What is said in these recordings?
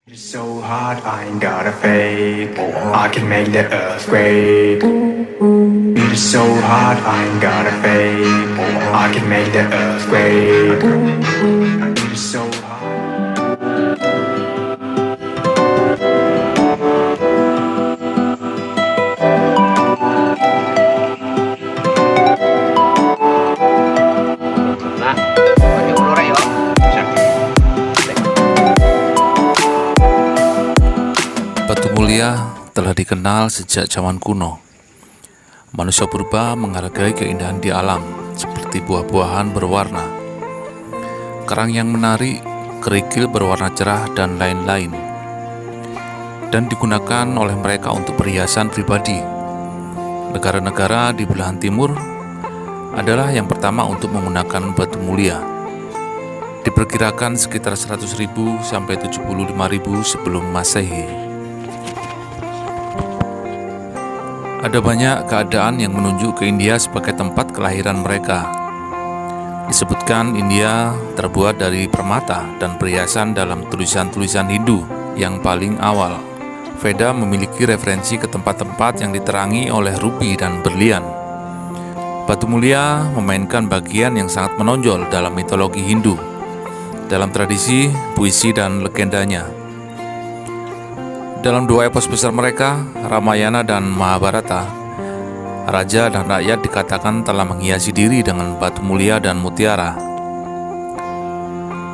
It's so hot, I ain't got a fake. I can make the earthquake. It is so hot, I ain't got a fake. I can make the earthquake. It is so hot. Nah, pakai ulur ya. Batu mulia telah dikenal sejak zaman kuno. Manusia purba menghargai keindahan di alam, seperti buah-buahan berwarna, kerang yang menarik, kerikil berwarna cerah, dan lain-lain. Dan digunakan oleh mereka untuk perhiasan pribadi. Negara-negara di belahan timur adalah yang pertama untuk menggunakan batu mulia. Diperkirakan sekitar 100.000 sampai 75.000 sebelum Masehi. Ada banyak keadaan yang menunjuk ke India sebagai tempat kelahiran mereka. Disebutkan India terbuat dari permata dan perhiasan dalam tulisan-tulisan Hindu yang paling awal. Veda memiliki referensi ke tempat-tempat yang diterangi oleh rubi dan berlian. Batu mulia memainkan bagian yang sangat menonjol dalam mitologi Hindu, dalam tradisi, puisi, dan legendanya. Dalam dua epos besar mereka, Ramayana dan Mahabharata, raja dan rakyat dikatakan telah menghiasi diri dengan batu mulia dan mutiara.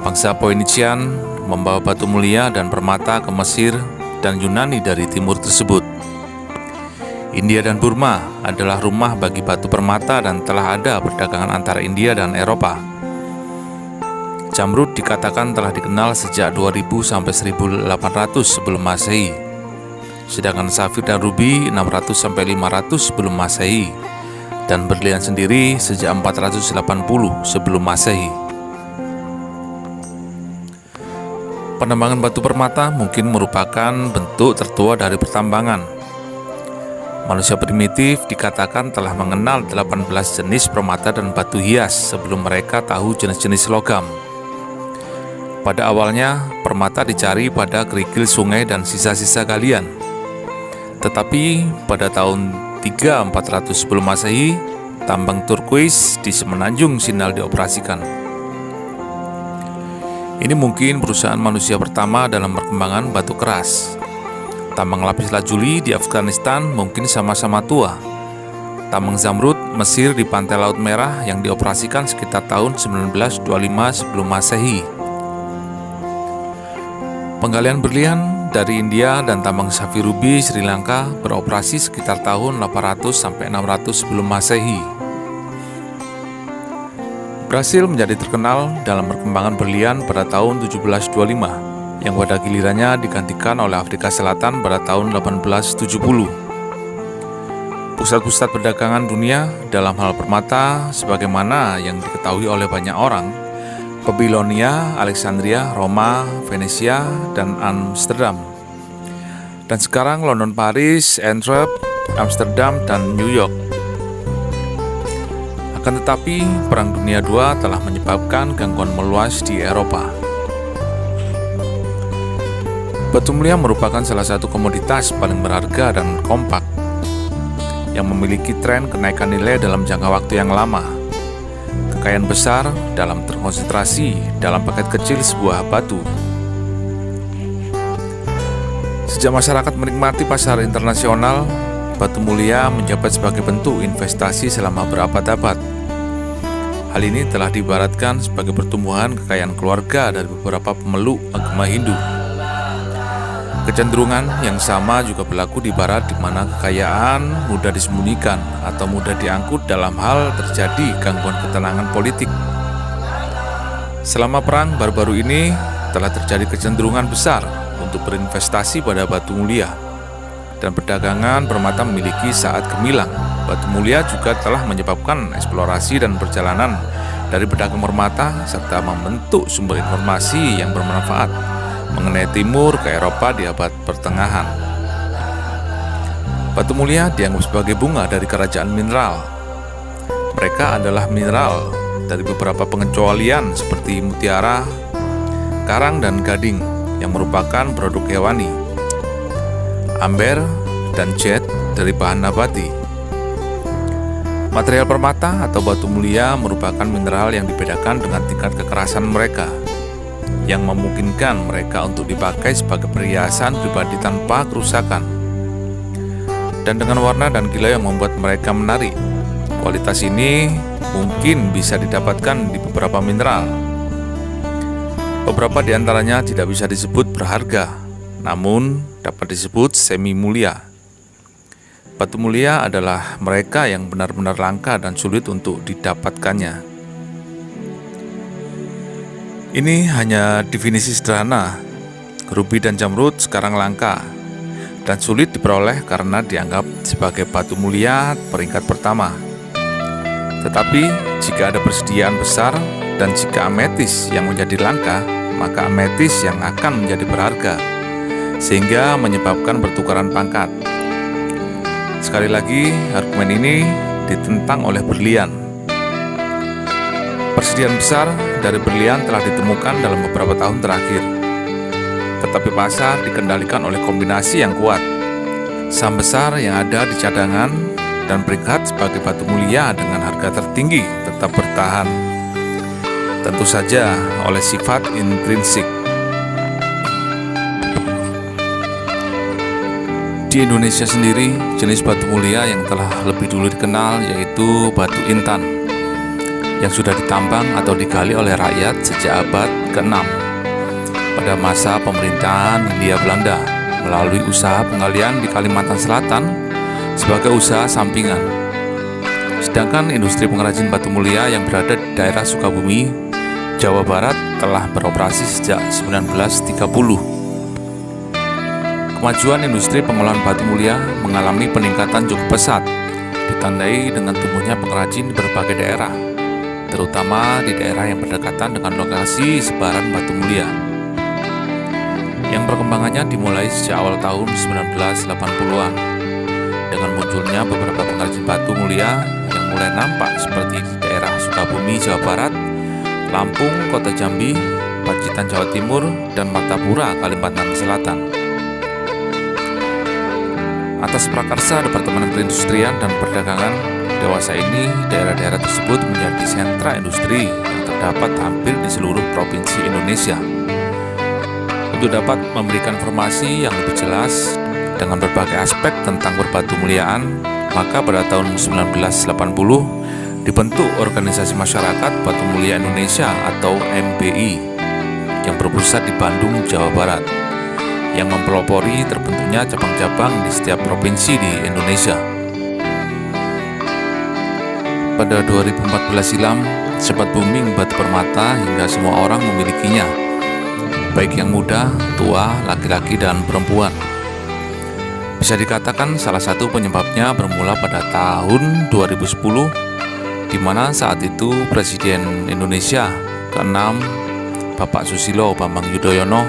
Bangsa Phoenician membawa batu mulia dan permata ke Mesir dan Yunani dari timur tersebut. India dan Burma adalah rumah bagi batu permata dan telah ada perdagangan antara India dan Eropa. Zamrud dikatakan telah dikenal sejak 2000 sampai 1800 sebelum Masehi. Sedangkan safir dan rubi 600 sampai 500 sebelum Masehi. Dan berlian sendiri sejak 480 sebelum Masehi. Penambangan batu permata mungkin merupakan bentuk tertua dari pertambangan. Manusia primitif dikatakan telah mengenal 18 jenis permata dan batu hias sebelum mereka tahu jenis-jenis logam. Pada awalnya, permata dicari pada kerikil sungai dan sisa-sisa galian. Tetapi pada tahun 3400 sebelum Masehi, tambang turquoise di Semenanjung Sinai dioperasikan. Ini mungkin perusahaan manusia pertama dalam perkembangan batu keras. Tambang lapis lazuli di Afghanistan mungkin sama-sama tua. Tambang Zamrud Mesir di Pantai Laut Merah yang dioperasikan sekitar tahun 1925 sebelum Masehi. Penggalian berlian dari India dan tambang safir rubi Sri Lanka beroperasi sekitar tahun 800 sampai 600 sebelum Masehi. Brasil menjadi terkenal dalam perkembangan berlian pada tahun 1725, yang pada gilirannya digantikan oleh Afrika Selatan pada tahun 1870. Pusat-pusat perdagangan dunia dalam hal permata sebagaimana yang diketahui oleh banyak orang, Babilonia, Alexandria, Roma, Venesia, dan Amsterdam. Dan sekarang London, Paris, Antwerp, Amsterdam, dan New York. Akan tetapi, Perang Dunia II telah menyebabkan gangguan meluas di Eropa. Batu mulia merupakan salah satu komoditas paling berharga dan kompak, yang memiliki tren kenaikan nilai dalam jangka waktu yang lama. Kekayaan besar dalam terkonsentrasi dalam paket kecil sebuah batu. Sejak masyarakat menikmati pasar internasional, batu mulia menjabat sebagai bentuk investasi selama berabad-abad. Hal ini telah diibaratkan sebagai pertumbuhan kekayaan keluarga dari beberapa pemeluk agama Hindu. Kecenderungan yang sama juga berlaku di barat, di mana kekayaan mudah disembunyikan atau mudah diangkut dalam hal terjadi gangguan ketenangan politik. Selama perang baru-baru ini telah terjadi kecenderungan besar untuk berinvestasi pada batu mulia, dan perdagangan permata memiliki saat gemilang. Batu mulia juga telah menyebabkan eksplorasi dan perjalanan dari pedagang permata serta membentuk sumber informasi yang bermanfaat mengenai timur ke Eropa di abad pertengahan. Batu mulia dianggap sebagai bunga dari kerajaan mineral. Mereka adalah mineral dari beberapa pengecualian seperti mutiara, karang, dan gading. yang merupakan produk hewani, amber dan jet dari bahan nabati. Material permata atau batu mulia merupakan mineral yang dibedakan dengan tingkat kekerasan mereka, yang memungkinkan mereka untuk dipakai sebagai perhiasan pribadi tanpa kerusakan, dan dengan warna dan kilau yang membuat mereka menarik. Kualitas ini mungkin bisa didapatkan di beberapa mineral. Beberapa di antaranya tidak bisa disebut berharga, namun dapat disebut semi mulia. Batu mulia adalah mereka yang benar-benar langka dan sulit untuk didapatkannya. Ini hanya definisi sederhana. Rubi dan zamrud sekarang langka dan sulit diperoleh karena dianggap sebagai batu mulia peringkat pertama. Tetapi jika ada persediaan besar dan jika ametis yang menjadi langka, maka ametis yang akan menjadi berharga, sehingga menyebabkan pertukaran pangkat. Sekali lagi, argumen ini ditentang oleh berlian. Persediaan besar dari berlian telah ditemukan dalam beberapa tahun terakhir, tetapi pasar dikendalikan oleh kombinasi yang kuat. Saham besar yang ada di cadangan dan peringkat sebagai batu mulia dengan harga tertinggi tetap bertahan, tentu saja oleh sifat intrinsik. Di Indonesia sendiri, jenis batu mulia yang telah lebih dulu dikenal yaitu batu intan, yang sudah ditambang atau digali oleh rakyat sejak abad ke-6 pada masa pemerintahan Hindia Belanda melalui usaha penggalian di Kalimantan Selatan sebagai usaha sampingan. Sedangkan industri pengrajin batu mulia yang berada di daerah Sukabumi, Jawa Barat telah beroperasi sejak 1930. Kemajuan industri pengolahan batu mulia mengalami peningkatan cukup pesat, ditandai dengan tumbuhnya pengrajin di berbagai daerah, terutama di daerah yang berdekatan dengan lokasi sebaran batu mulia, yang perkembangannya dimulai sejak awal tahun 1980-an dengan munculnya beberapa pengrajin batu mulia yang mulai nampak seperti di daerah Sukabumi, Jawa Barat, Lampung, Kota Jambi, Pacitan, Jawa Timur, dan Martapura, Kalimantan Selatan. Atas prakarsa Departemen Perindustrian dan Perdagangan dewasa ini, daerah-daerah tersebut menjadi sentra industri yang terdapat hampir di seluruh provinsi Indonesia. Untuk dapat memberikan informasi yang lebih jelas dengan berbagai aspek tentang berbatu muliaan, maka pada tahun 1980 dibentuk Organisasi Masyarakat Batu Mulia Indonesia atau MBI yang berpusat di Bandung, Jawa Barat, yang mempelopori terbentuknya cabang-cabang di setiap provinsi di Indonesia. Pada 2014 silam, sempat booming batu permata hingga semua orang memilikinya, baik yang muda, tua, laki-laki, dan perempuan. Bisa dikatakan salah satu penyebabnya bermula pada tahun 2010, di mana saat itu Presiden Indonesia ke-6, Bapak Susilo Bambang Yudhoyono,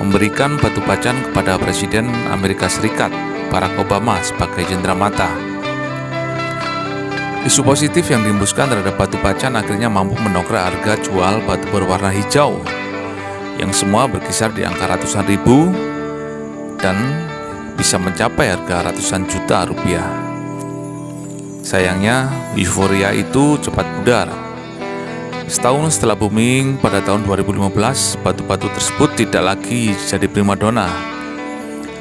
memberikan batu pacan kepada Presiden Amerika Serikat, Barack Obama, sebagai cenderamata. Isu positif yang dihembuskan terhadap batu pacan akhirnya mampu mendongkrak harga jual batu berwarna hijau, yang semua berkisar di angka ratusan ribu dan bisa mencapai harga ratusan juta rupiah. Sayangnya, euforia itu cepat pudar. Setahun setelah booming pada tahun 2015, batu-batu tersebut tidak lagi jadi primadona.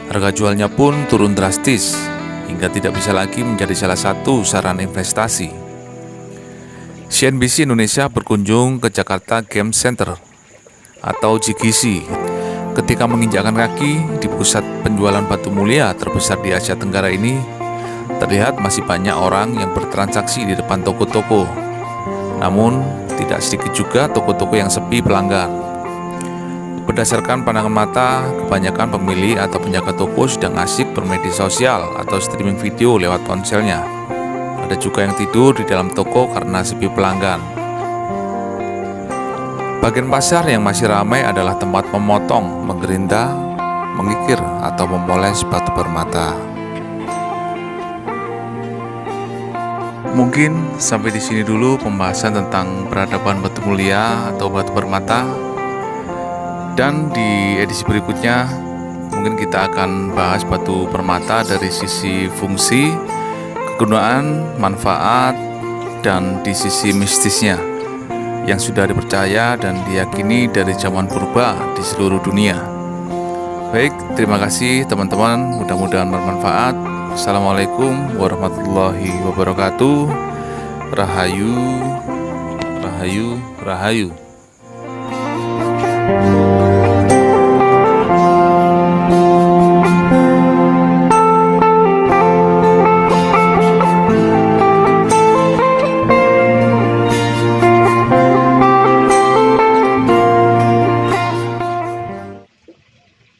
Harga jualnya pun turun drastis, hingga tidak bisa lagi menjadi salah satu sarana investasi. CNBC Indonesia berkunjung ke Jakarta Game Center atau JGC. Ketika menginjakkan kaki di pusat penjualan batu mulia terbesar di Asia Tenggara ini, terlihat masih banyak orang yang bertransaksi di depan toko-toko. Namun, tidak sedikit juga toko-toko yang sepi pelanggan. Berdasarkan pandangan mata, kebanyakan pemilik atau penjaga toko sedang asik bermedia sosial atau streaming video lewat ponselnya. Ada juga yang tidur di dalam toko karena sepi pelanggan. Bagian pasar yang masih ramai adalah tempat memotong, menggerinda, mengikir, atau memoles batu permata. Mungkin sampai di sini dulu pembahasan tentang peradaban batu mulia atau batu permata. Dan di edisi berikutnya mungkin kita akan bahas batu permata dari sisi fungsi, kegunaan, manfaat, dan di sisi mistisnya yang sudah dipercaya dan diyakini dari zaman purba di seluruh dunia. Baik, terima kasih teman-teman, mudah-mudahan bermanfaat. Assalamualaikum warahmatullahi wabarakatuh. Rahayu, rahayu, rahayu.